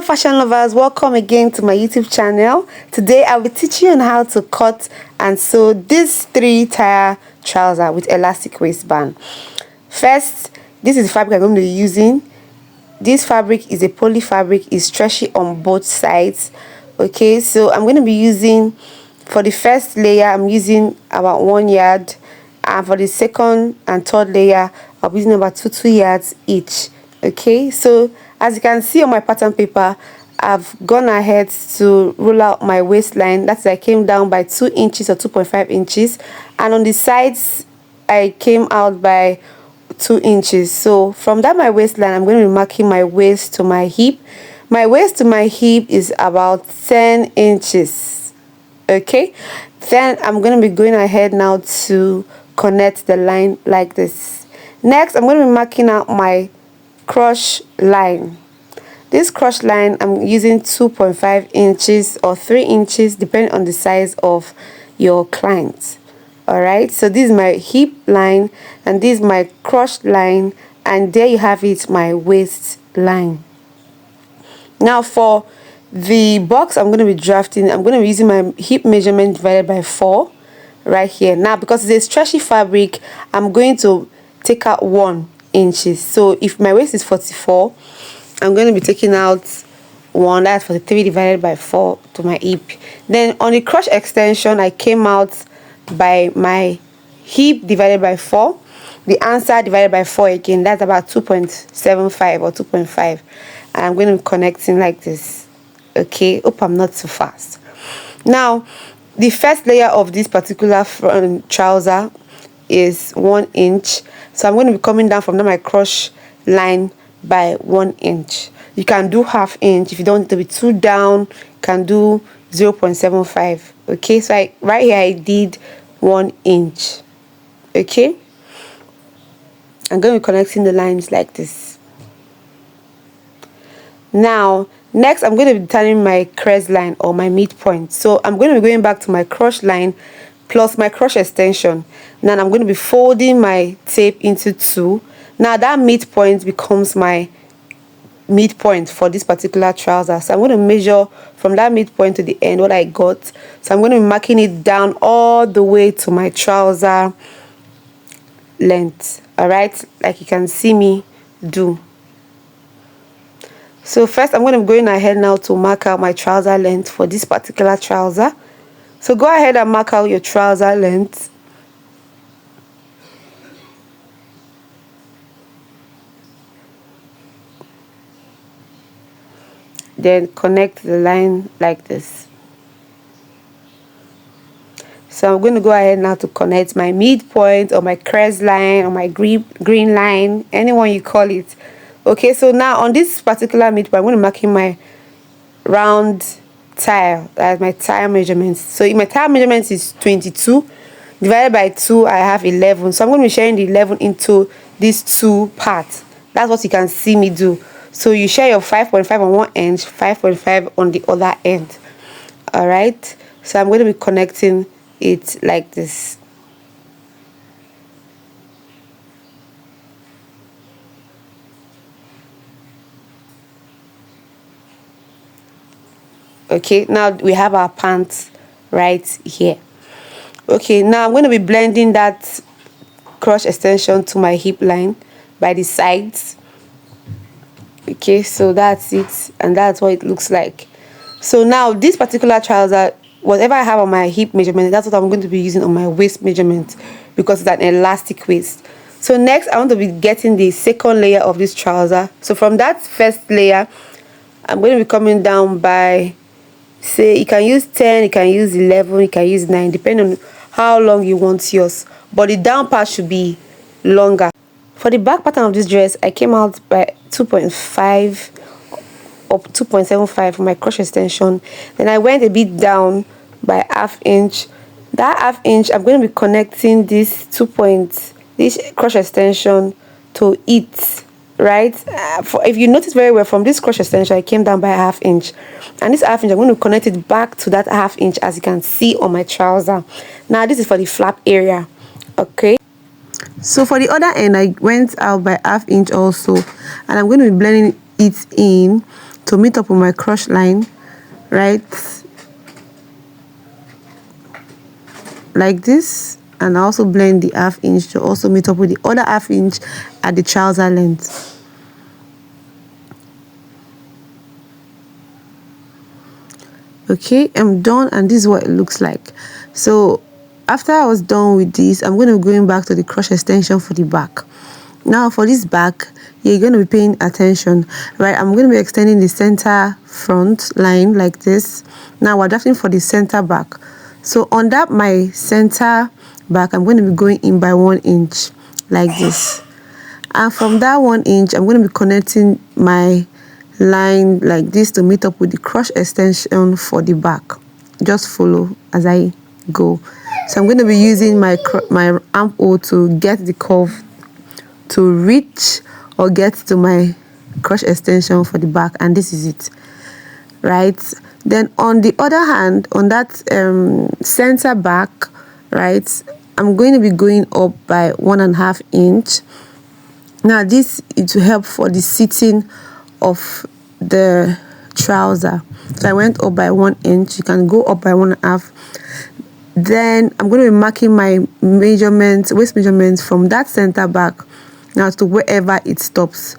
fashion lovers, welcome again to my YouTube channel. Today I'll be teaching you on how to cut and sew this 3-tier trouser with elastic waistband. First, this is the fabric I'm going to be using. This fabric is a poly fabric, it's stretchy on both sides. Okay, so I'm going to be using, for the first layer I'm using about 1 yard, and for the second and third layer I'll be using about 2 yards each. Okay, so as you can see on my pattern paper, I've gone ahead to roll out my waistline. That's I came down by 2 inches or 2.5 inches, and on the sides I came out by 2 inches. So from that my waistline, I'm going to be marking my waist to my hip. My waist to my hip is about 10 inches. Okay, then I'm going to be going ahead now to connect the line like this. Next, I'm going to be marking out my crotch line. This crotch line I'm using 2.5 inches or 3 inches depending on the size of your client. Alright, so this is my hip line and this is my crotch line, and there you have it, my waist line. Now for the box I'm going to be drafting, I'm going to be using my hip measurement divided by 4 right here. Now because it's a stretchy fabric, I'm going to take out 1 inches. So if my waist is 44, I'm going to be taking out 1, that's 43 divided by 4 to my hip. Then on the crotch extension, I came out by my hip divided by 4, the answer divided by 4 again, that's about 2.75 or 2.5, and I'm going to be connecting like this. Okay, hope I'm not too fast. Now the first layer of this particular front trouser is 1 inch, so I'm going to be coming down from my crotch line by 1 inch. You can do ½ inch if you don't want to be too down. You can do 0.75. okay, so right here I did 1 inch. Okay, I'm going to be connecting the lines like this. Now next I'm going to be turning my crest line or my midpoint, so I'm going to be going back to my crotch line plus my crotch extension. Now I'm going to be folding my tape into 2. Now that midpoint becomes my midpoint for this particular trouser, so I'm going to measure from that midpoint to the end what I got. So I'm going to be marking it down all the way to my trouser length. All right, like you can see me do. So first I'm going to be going ahead now to mark out my trouser length for this particular trouser. So go ahead and mark out your trouser length. Then connect the line like this. So I'm going to go ahead now to connect my midpoint or my crest line or my green line, anyone you call it. Okay, so now on this particular midpoint, I'm going to mark in my round tile, that's my tile measurements. So if my tile measurements is 22 divided by 2, I have 11. So I'm going to be sharing the 11 into these 2 parts. That's what you can see me do. So you share your 5.5 on one end, 5.5 on the other end. All right, so I'm going to be connecting it like this. Okay, now we have our pants right here. Okay, now I'm going to be blending that crotch extension to my hip line by the sides. Okay, so that's it, and that's what it looks like. So now this particular trouser, whatever I have on my hip measurement, that's what I'm going to be using on my waist measurement, because it's an elastic waist. So next I want to be getting the second layer of this trouser. So from that first layer I'm going to be coming down by, say, you can use 10, you can use 11, you can use 9, depending on how long you want yours, but the down part should be longer. For the back pattern of this dress, I came out by 2.5 or 2.75 for my crotch extension. Then I went a bit down by ½ inch. That ½ inch, I'm going to be connecting this this crotch extension to it, right? If you notice very well, from this crotch extension I came down by ½ inch, and this ½ inch I'm going to connect it back to that ½ inch, as you can see on my trouser. Now this is for the flap area. Okay, so for the other end I went out by ½ inch also, and I'm going to be blending it in to meet up with my crotch line, right, like this, and I also blend the ½ inch to also meet up with the other ½ inch at the trouser length. Okay, I'm done, and this is what it looks like. So after I was done with this, I'm going to be going back to the crotch extension for the back. Now for this back, you're going to be paying attention, right? I'm going to be extending the center front line like this. Now we're drafting for the center back. So on that my center back, I'm going to be going in by 1 inch like this, and from that 1 inch I'm going to be connecting my line like this to meet up with the crotch extension for the back. Just follow as I go. So I'm going to be using my armhole to get the curve to reach or get to my crotch extension for the back, and this is it, right? Then on the other hand, on that center back, right, I'm going to be going up by 1½ inch. Now this is to help for the sitting of the trouser. So I went up by 1 inch. You can go up by 1½. Then I'm going to be marking my measurements, waist measurements, from that center back now to wherever it stops,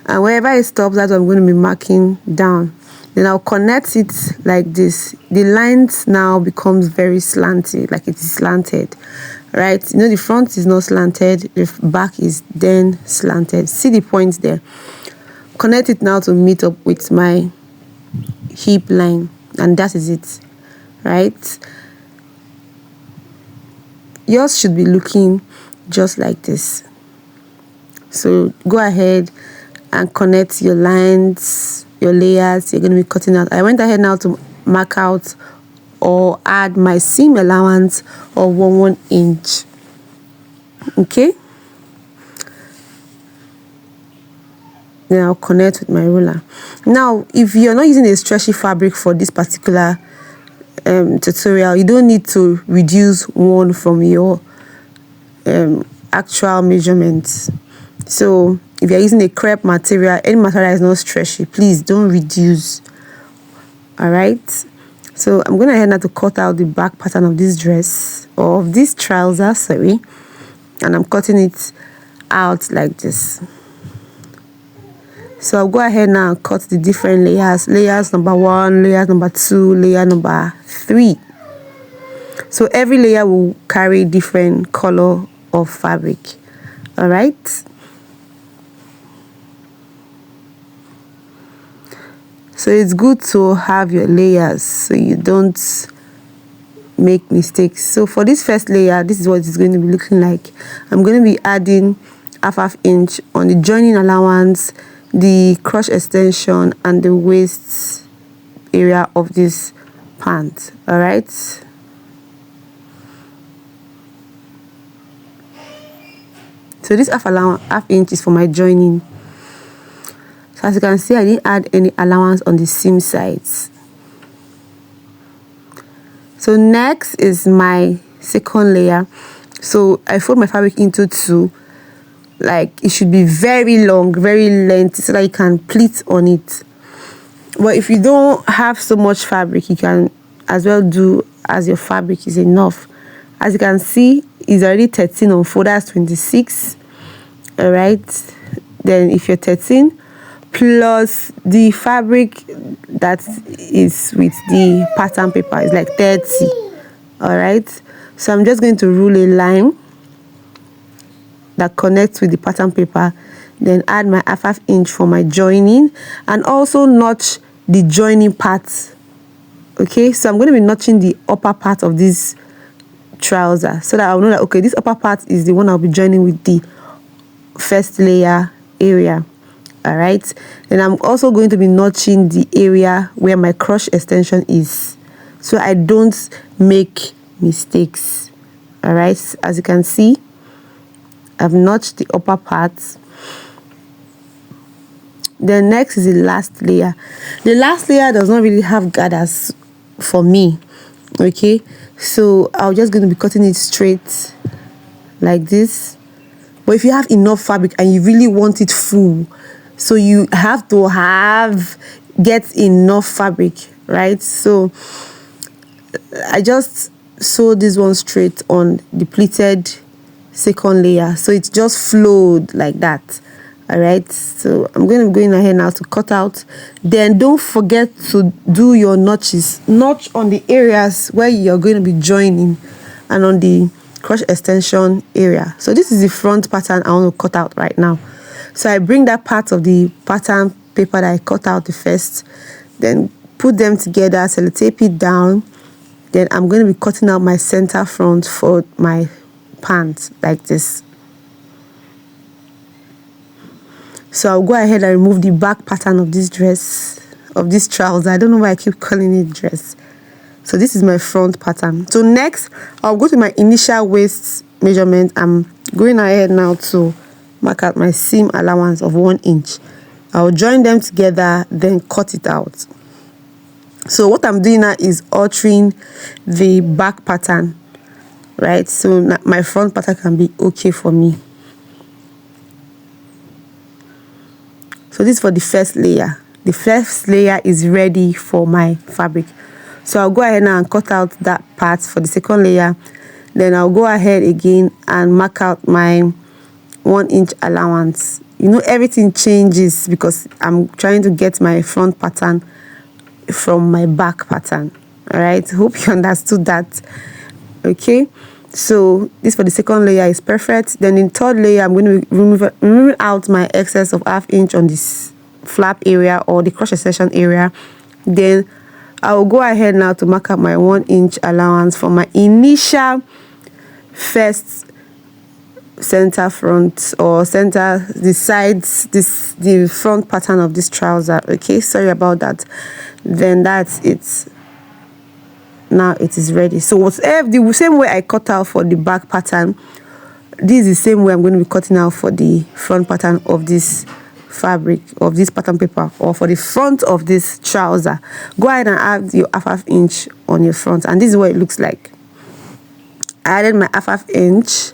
and wherever it stops, that's what I'm going to be marking down. Then I'll connect it like this. The lines now becomes very slanted, like it is slanted, right? You know, the front is not slanted, the back is then slanted. See the points there? Connect it now to meet up with my hip line, and that is it, right? Yours should be looking just like this. So go ahead and connect your lines, your layers you're going to be cutting out. I went ahead now to mark out or add my seam allowance of 1 inch. Okay, then I'll connect with my ruler. Now if you're not using a stretchy fabric for this particular tutorial, you don't need to reduce one from your actual measurements. So if you're using a crepe material, any material is not stretchy, please don't reduce. All right, so I'm going ahead now to cut out the back pattern of this dress, or of this trouser, sorry, and I'm cutting it out like this. So I'll go ahead now and cut the different layers. Layers number 1, layers number 2, layer number 3. So every layer will carry different color of fabric. All right. So it's good to have your layers so you don't make mistakes. So for this first layer, this is what it's going to be looking like. I'm going to be adding ½ inch on the joining allowance, the crotch extension, and the waist area of this pant. All right. So this ½ inch is for my joining. So as you can see, I didn't add any allowance on the seam sides. So next is my second layer. So I fold my fabric into 2. Like it should be very long, very lengthy, so that you can pleat on it. But if you don't have so much fabric, you can as well do as your fabric is enough. As you can see, it's already 13 on fold, that's 26. All right, then if you're 13 plus the fabric that is with the pattern paper is like 30. All right, so I'm just going to rule a line that connects with the pattern paper, then add my ½ inch for my joining, and also notch the joining part. Okay, so I'm going to be notching the upper part of this trouser so that I'll know that, okay, this upper part is the one I'll be joining with the first layer area. All right, and I'm also going to be notching the area where my crotch extension is, so I don't make mistakes. All right, as you can see, I've notched the upper part. Then next is the last layer. The last layer does not really have gathers for me. Okay, so I'm just going to be cutting it straight like this. But if you have enough fabric and you really want it full, so you have to have get enough fabric, right? So I just sew this one straight on the pleated second layer, so it just flowed like that. All right, so I'm going to go in ahead now to cut out. Then don't forget to do your notches, notch on the areas where you're going to be joining and on the crotch extension area. So this is the front pattern I want to cut out right now. So I bring that part of the pattern paper that I cut out the first, then put them together, sellotape it down. Then I'm going to be cutting out my center front for my pants like this. So I'll go ahead and remove the back pattern of this dress, of this trouser. I don't know why I keep calling it dress. So this is my front pattern. So next, I'll go to my initial waist measurement. I'm going ahead now to mark out my seam allowance of 1 inch. I'll join them together, then cut it out. So what I'm doing now is altering the back pattern, right? So my front pattern can be okay for me. So this is for the first layer. The first layer is ready for my fabric. So I'll go ahead now and cut out that part for the second layer. Then I'll go ahead again and mark out my 1 inch allowance. You know, everything changes because I'm trying to get my front pattern from my back pattern. All right, hope you understood that. Okay, so this for the second layer is perfect. Then in third layer, I'm going to remove out my excess of ½ inch on this flap area or the crochet section area. Then I will go ahead now to mark up my 1 inch allowance for my initial first center front or center the sides, the front pattern of this trouser. Okay, sorry about that. Then that's it. Now it is ready. So whatever the same way I cut out for the back pattern, this is the same way I'm going to be cutting out for the front pattern of this fabric, of this pattern paper, or for the front of this trouser. Go ahead and add your ½ inch on your front, and this is what it looks like. I added my ½ inch.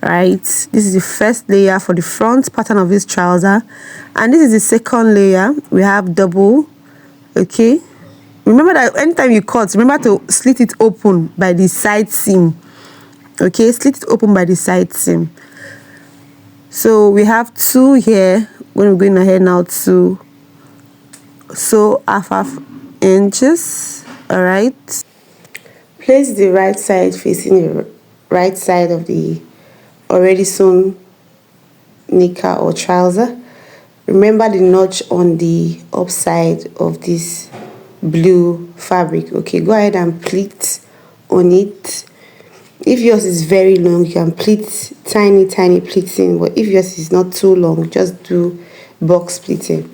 Right, this is the first layer for the front pattern of this trouser, and this is the second layer. We have double. Okay, remember that anytime you cut, remember to slit it open by the side seam. Okay, slit it open by the side seam. So we have 2 here. We're going ahead now to sew ½ inches. All right, place the right side facing the right side of the already sewn knicker or trouser. Remember the notch on the upside of this blue fabric. Okay, go ahead and pleat on it. If yours is very long, you can pleat tiny pleating, but if yours is not too long, just do box pleating.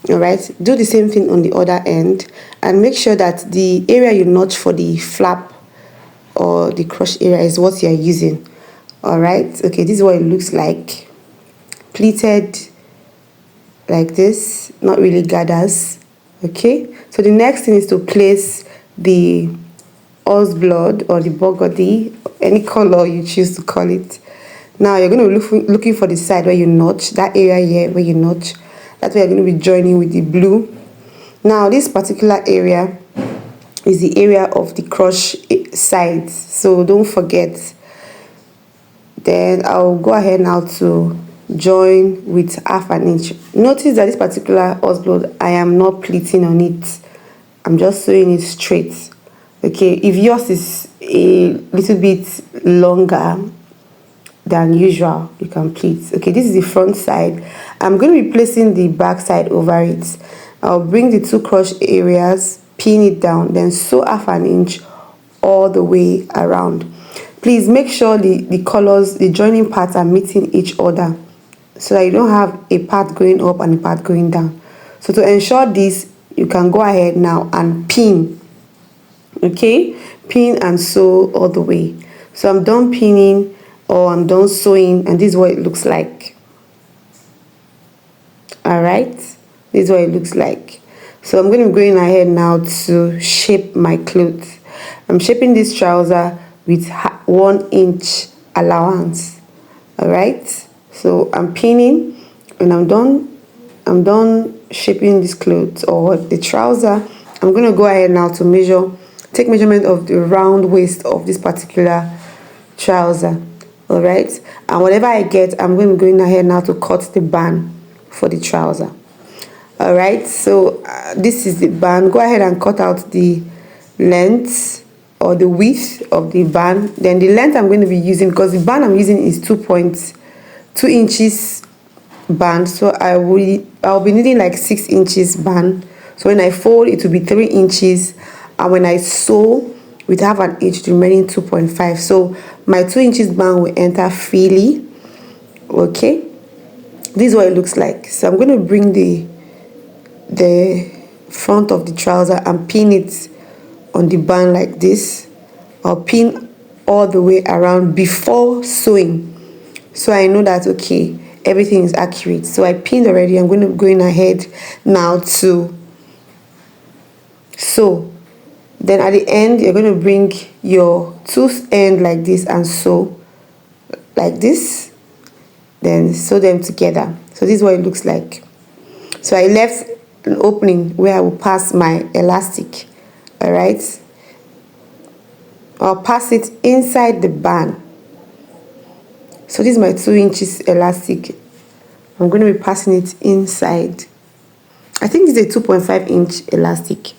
All right, do the same thing on the other end, and make sure that the area you notch for the flap or the crotch area is what you are using. All right, okay, this is what it looks like, pleated like this, not really gathers. Okay, so the next thing is to place the horse blood or the burgundy, any color you choose to call it. Now you're going to be looking for the side where you notch, that area here where you notch. That's where you're going to be joining with the blue. Now this particular area is the area of the crotch sides, so don't forget. Then I'll go ahead now to join with ½ inch. Notice that this particular horse blood, I am not pleating on it. I'm just sewing it straight. Okay, if yours is a little bit longer than usual, you can pleat. Okay, this is the front side. I'm going to be placing the back side over it. I'll bring the 2 crotch areas, pin it down, then sew ½ inch all the way around. Please make sure the colors, the joining parts are meeting each other, so that you don't have a part going up and a part going down. So to ensure this, you can go ahead now and pin. Okay, pin and sew all the way. So I'm done pinning, or I'm done sewing, and this is what it looks like. All right, this is what it looks like. So I'm going to be going ahead now to shape my clothes. I'm shaping this trouser with 1 inch allowance. All right, so I'm pinning. When I'm done, I'm done shaping this clothes or the trouser. I'm going to go ahead now to take measurement of the round waist of this particular trouser. All right, and whatever I get, I'm going to be going ahead now to cut the band for the trouser. All right, so this is the band. Go ahead and cut out the length or the width of the band. Then the length I'm going to be using, because the band I'm using is 2.2 inches band, so I'll be needing like 6 inches band. So when I fold, it will be 3 inches, and when I sew, we'd have an inch remaining 2.5. So my 2 inches band will enter freely. Okay, this is what it looks like. So I'm going to bring the front of the trouser and pin it on the band like this, or pin all the way around before sewing, so I know that okay, everything is accurate. So I pinned already. I'm going to go ahead now to sew. Then at the end, you're going to bring your tooth end like this and sew like this, then sew them together. So this is what it looks like. So I left an opening where I will pass my elastic. All right, I'll pass it inside the band. So this is my 2 inches elastic. I'm going to be passing it inside. I think it's a 2.5 inch elastic.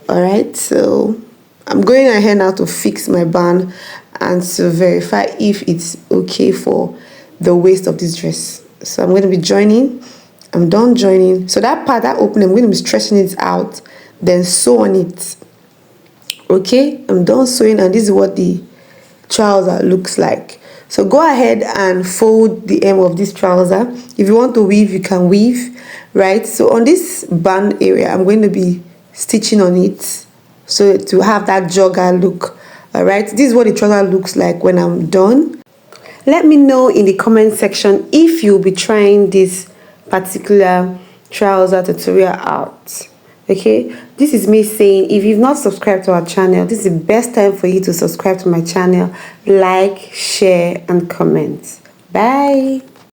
All right, so I'm going ahead now to fix my band and to verify if it's okay for the waist of this dress. So I'm going to be joining. I'm done joining. So that part, that opening, I'm going to be stretching it out, then sew on it. Okay, I'm done sewing, and this is what the trouser looks like. So go ahead and fold the hem of this trouser. If you want to weave, you can weave, right? So on this band area, I'm going to be stitching on it so to have that jogger look. All right, this is what the trouser looks like when I'm done. Let me know in the comment section if you'll be trying this particular trouser tutorial out. Okay, this is me saying, if you've not subscribed to our channel, this is the best time for you to subscribe to my channel, like, share and comment. Bye.